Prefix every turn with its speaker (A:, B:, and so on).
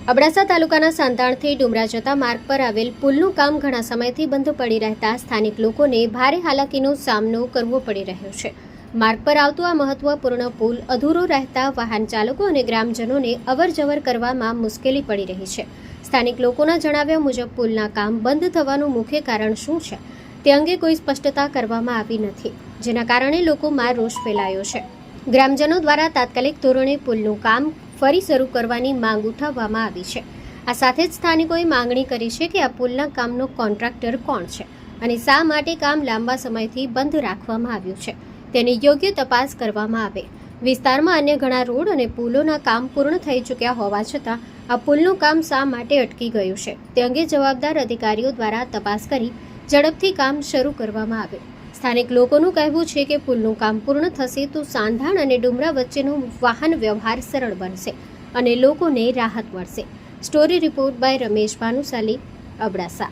A: અબડાસા તાલુકાના સાંતાણથી ડુમરા જતા માર્ગ પર આવેલ પુલનું કામ ઘણા સમયથી બંધ પડી રહેતા સ્થાનિક લોકોને ભારે હાલાકીનો સામનો કરવો પડી રહ્યો છે। માર્ગ પર આવતો આ મહત્વપૂર્ણ પુલ અધૂરો રહેતા વાહન ચાલકો અને ગ્રામજનોને અવરજવર કરવામાં મુશ્કેલી પડી રહી છે। સ્થાનિક લોકોના જણાવ્યા મુજબ પુલના કામ બંધ થવાનું મુખ્ય કારણ શું છે તે અંગે કોઈ સ્પષ્ટતા કરવામાં આવી નથી, જેના કારણે લોકોમાં રોષ ફેલાયો છે। ગ્રામજનો દ્વારા તાત્કાલિક ધોરણે પુલનું કામ ફરી શરૂ કરવાની માંગ ઉઠાવવામાં આવી છે। આ સાથે જ સ્થાનિકોએ માંગણી કરી છે કે આ પુલના કામનો કોન્ટ્રાક્ટર કોણ છે અને શા માટે કામ લાંબા સમયથી બંધ રાખવામાં આવ્યું છે તેની યોગ્ય તપાસ કરવામાં આવે। વિસ્તારમાં અન્ય ઘણા રોડ અને પુલોના કામ પૂર્ણ થઈ ચૂક્યા હોવા છતાં આ પુલનું કામ શા માટે અટકી ગયું છે તે અંગે જવાબદાર અધિકારીઓ દ્વારા તપાસ કરી ઝડપથી કામ શરૂ કરવામાં આવે। સ્થાનિક લોકોનું કહેવું છે કે પુલનું કામ પૂર્ણ થશે તો સાંધાણ અને ડુમરા વચ્ચેનો વાહન વ્યવહાર સરળ બનશે અને લોકોને રાહત મળશે। Story report by Ramesh Bhanushali, Abdasa.